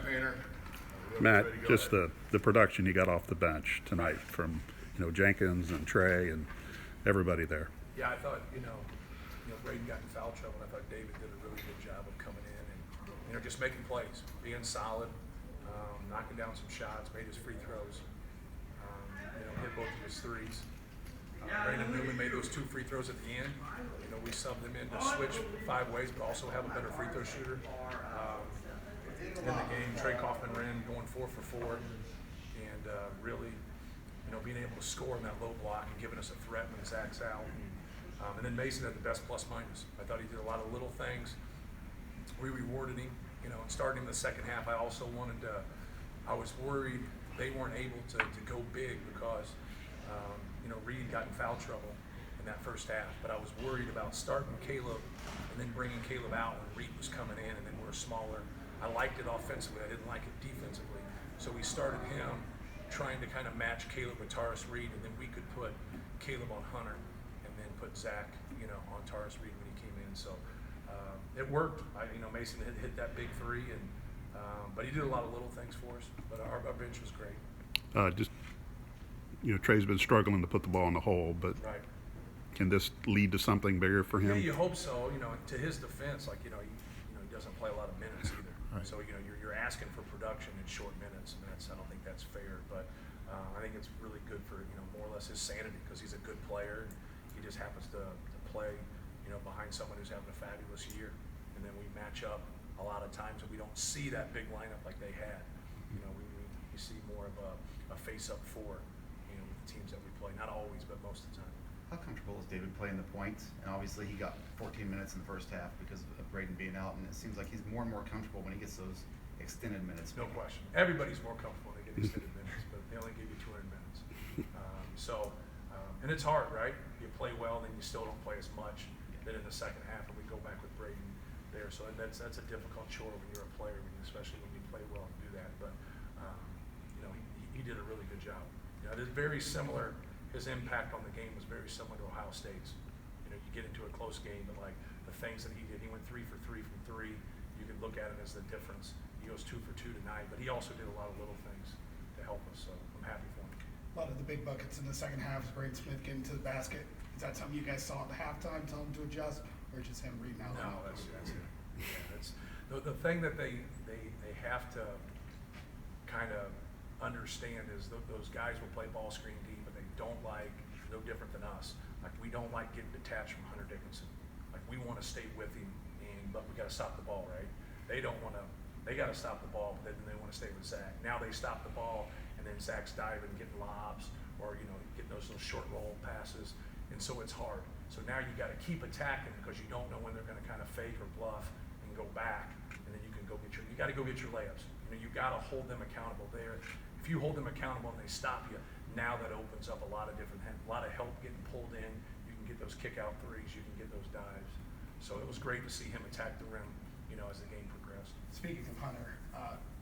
Painter. Matt, just the production you got off the bench tonight from Jenkins and Trey and everybody there. Yeah, I thought Braden got in foul trouble, and I thought David did a really good job of coming in and just making plays, being solid, knocking down some shots, made his free throws, hit both of his threes. Brandon Newman made those 2 free throws at the end. We subbed him in to switch 5 ways, but also have a better free throw shooter. In the game, Trey Kaufman ran going 4 for 4, and really, being able to score in that low block and giving us a threat when Zach's out. And then Mason had the best plus-minus. I thought he did a lot of little things. We rewarded him, and starting in the second half, I also wanted to. I was worried they weren't able to go big because, Reed got in foul trouble in that first half. But I was worried about starting Caleb and then bringing Caleb out when Reed was coming in, and then we're smaller. I liked it offensively. I didn't like it defensively. So we started him trying to kind of match Caleb with Taurus Reed, and then we could put Caleb on Hunter and then put Zach, on Taurus Reed when he came in. So it worked. Mason hit that big 3, and but he did a lot of little things for us. But our bench was great. Trey's been struggling to put the ball in the hole, but right. Can this lead to something bigger for him? Yeah, you hope so. To his defense, he doesn't play a lot of minutes either. Right. So you're asking for production in short minutes, and I don't think that's fair. But I think it's really good for more or less his sanity, because he's a good player. And he just happens to play behind someone who's having a fabulous year, and then we match up a lot of times, and we don't see that big lineup like they had. We see more of a face-up 4, with the teams that we play. Not always, but most of the time. How comfortable is David playing the point? And obviously he got 14 minutes in the first half because of Braden being out, and it seems like he's more and more comfortable when he gets those extended minutes. No question. Everybody's more comfortable when they get extended minutes, but they only give you 200 minutes. And it's hard, right? You play well, then you still don't play as much. Then in the second half, and we go back with Braden there. So that's a difficult chore when you're a player, especially when you play well and do that. But he did a really good job. It is very similar. His impact on the game was very similar to Ohio State's. You get into a close game, but the things that he did, he went 3 for 3 from 3. You could look at it as the difference. He goes 2 for 2 tonight, but he also did a lot of little things to help us. So I'm happy for him. A lot of the big buckets in the second half is Braden Smith getting to the basket. Is that something you guys saw at the halftime, tell him to adjust, or just him reading out? No, that's it. Yeah, that's the thing that they have to kind of understand is those guys will play ball screen deep, but they don't no different than us. We don't like getting detached from Hunter Dickinson. We want to stay with him, but we got to stop the ball, right? They don't want to. They got to stop the ball, but then they want to stay with Zach. Now they stop the ball, and then Zach's diving, getting lobs, or getting those little short roll passes, and so it's hard. So now you got to keep attacking because you don't know when they're going to kind of fake or bluff and go back, and then you can go get your. You got to go get your layups. You got to hold them accountable there. If you hold them accountable and they stop you, now that opens up a lot of help getting pulled in. You can get those kick-out threes. You can get those dives. So it was great to see him attack the rim, as the game progressed. Speaking of Hunter,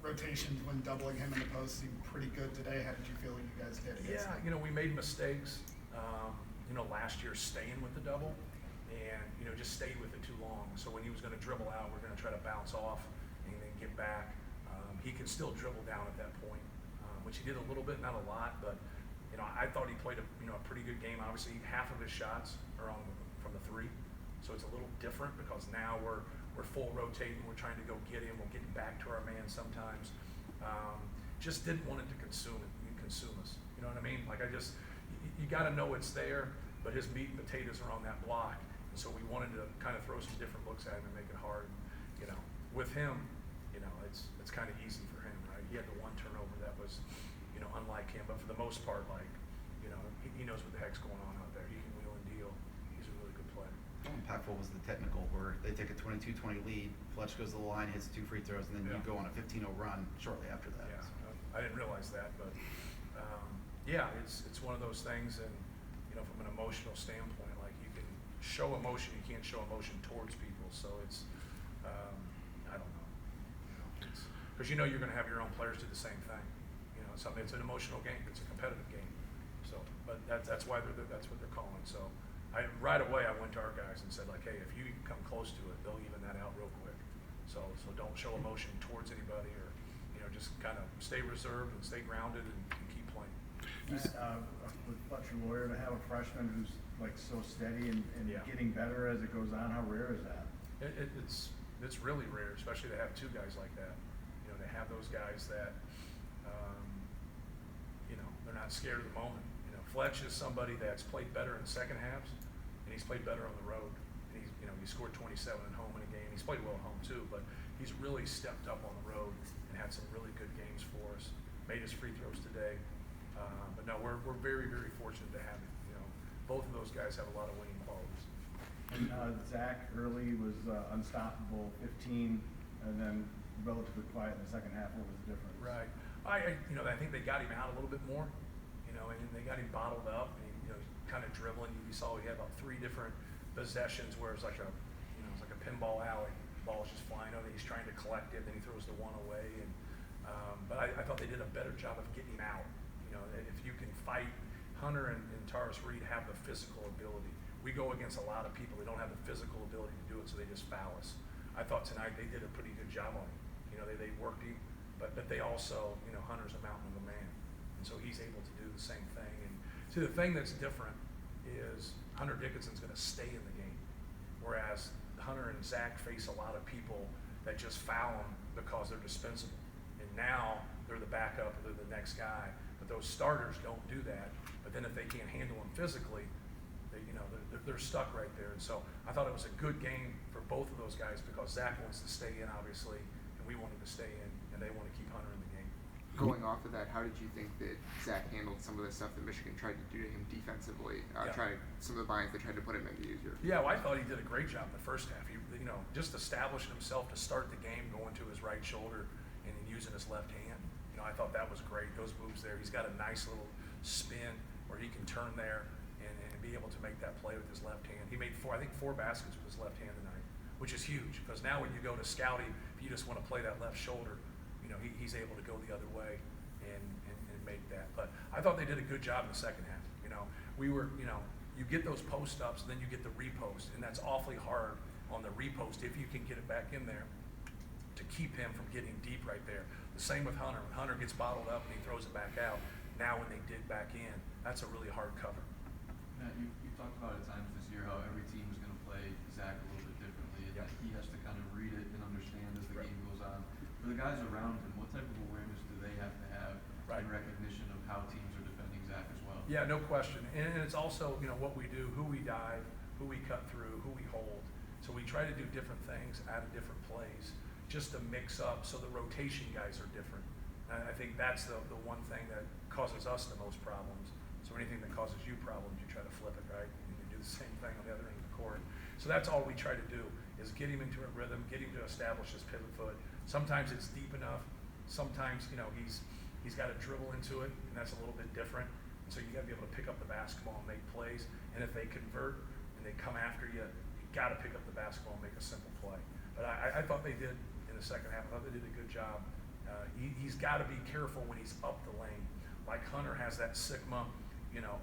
rotations when doubling him in the post seemed pretty good today. How did you feel you guys did against him? We made mistakes. Last year staying with the double, and just stayed with it too long. So when he was going to dribble out, we're going to try to bounce off and then get back. He can still dribble down at that point, which he did a little bit, not a lot, but I thought he played a pretty good game. Obviously, half of his shots are from the 3, so it's a little different because now we're full rotating. We're trying to go get him. We're getting back to our man sometimes. Just didn't want it to consume us. You know what I mean? You got to know it's there, but his meat and potatoes are on that block, and so we wanted to kind of throw some different looks at him and make it hard. With him, it's kind of easy for him, right? He had the one turnover that was, unlike him, but for the most part, he knows what the heck's going on out there. He can wheel and deal. He's a really good player. How impactful was the technical where they take a 22-20 lead, Fletch goes to the line, hits 2 free throws, and then you go on a 15-0 run shortly after that? Yeah, I didn't realize that, but it's one of those things, and from an emotional standpoint, you can show emotion, you can't show emotion towards people, so it's I don't know, because you're going to have your own players do the same thing. It's an emotional game, it's a competitive game, so but that's why that's what they're calling. So right away I went to our guys and said hey, if you come close to it, they'll even that out real quick. So don't show emotion towards anybody, or just kind of stay reserved and stay grounded and keep playing. With Fletcher Lawyer, to have a freshman who's like so steady and Yeah. getting better as it goes on, how rare is that? It's really rare, especially to have two guys like that. To have those guys that, they're not scared of the moment. Fletch is somebody that's played better in second halves, and he's played better on the road. And he scored 27 at home in a game. He's played well at home too, but he's really stepped up on the road and had some really good games for us. Made his free throws today. But no, we're very, very fortunate to have him. Both of those guys have a lot of winning qualities. And Zach early was unstoppable, 15, and then relatively quiet in the second half. What was the difference? Right. I think they got him out a little bit more, and they got him bottled up, and kind of dribbling. You saw he had about 3 different possessions where it's like a pinball alley. The ball's just flying over. He's trying to collect it, then he throws the one away. And but I thought they did a better job of getting him out. If you can fight, Hunter and Taurus Reed have the physical ability. We go against a lot of people that don't have the physical ability to do it, so they just foul us. I thought tonight they did a pretty good job on him. They worked him, but they also, Hunter's a mountain of a man, and so he's able to do the same thing. And see, the thing that's different is Hunter Dickinson's going to stay in the game, whereas Hunter and Zach face a lot of people that just foul them because they're dispensable, and now they're the backup, they're the next guy. But those starters don't do that. But then if they can't handle them physically, they're stuck right there. And so I thought it was a good game for both of those guys because Zach wants to stay in, obviously, and we wanted to stay in, and they want to keep Hunter in the game. Going off of that, how did you think that Zach handled some of the stuff that Michigan tried to do to him defensively? Some of the binds they tried to put him in to use your. Yeah, well, I thought he did a great job in the first half. He, just establishing himself to start the game, going to his right shoulder and then using his left hand. I thought that was great. Those moves there. He's got a nice little spin where he can turn there and be able to make that play with his left hand. He made 4 baskets with his left hand tonight, which is huge because now when you go to scouting, if you just want to play that left shoulder, he's able to go the other way and make that. But I thought they did a good job in the second half. We were, you get those post ups and then you get the repost, and that's awfully hard on the repost if you can get it back in there to keep him from getting deep right there. The same with Hunter. When Hunter gets bottled up and he throws it back out, now when they dig back in, that's a really hard cover. Matt, you talked about at times this year how every team is going to play Zach a little bit differently, and that he has to kind of read it and understand as the game goes on. For the guys around him, what type of awareness do they have to have in recognition of how teams are defending Zach as well? Yeah, no question. And it's also, what we do, who we dive, who we cut through, who we hold. So we try to do different things out of different plays just to mix up so the rotation guys are different. And I think that's the one thing that causes us the most problems. So anything that causes you problems, you try to flip it, right? And you do the same thing on the other end of the court. So that's all we try to do is get him into a rhythm, get him to establish his pivot foot. Sometimes it's deep enough. Sometimes, he's got to dribble into it, and that's a little bit different. And so you got to be able to pick up the basketball and make plays. And if they convert and they come after you, you got to pick up the basketball and make a simple play. But I thought they did in the second half. I thought they did a good job. He's got to be careful when he's up the lane. Like Hunter has that Sigma,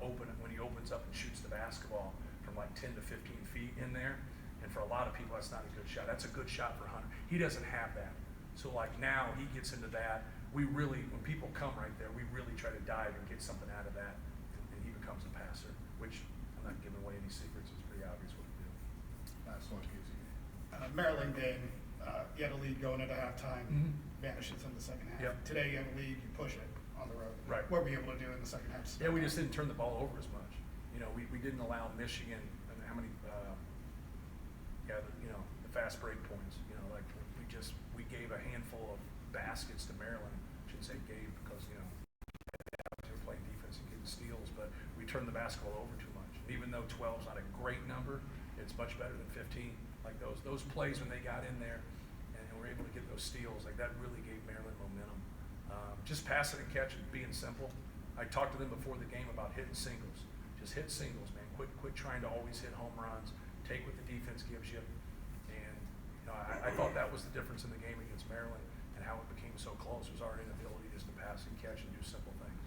open when he opens up and shoots the basketball from like 10 to 15 feet in there. And for a lot of people, that's not a good shot. That's a good shot for Hunter. He doesn't have that. So like now he gets into that. We really, when people come right there, we really try to dive and get something out of that. And he becomes a passer, which I'm not giving away any secrets. It's pretty obvious what to do. That's what gives you. Maryland game, you had a lead going into halftime, vanishes in the second half. Yep. Today you have a lead, you push it on the road. Right. What were you able to do in the second half? Yeah, we just didn't turn the ball over as much. We didn't allow Michigan, how many, the fast break points. We gave a handful of baskets to Maryland. I shouldn't say gave because, they were playing defense and getting steals, but we turned the basketball over too much. Even though 12 is not a great number, it's much better than 15. Like those plays when they got in there and were able to get those steals, like that really gave Maryland momentum. Just pass it and catch it, being simple. I talked to them before the game about hitting singles. Just hit singles, man. Quit trying to always hit home runs. Take what the defense gives you. And I thought that was the difference in the game against Maryland and how it became so close was our inability just to pass and catch and do simple things.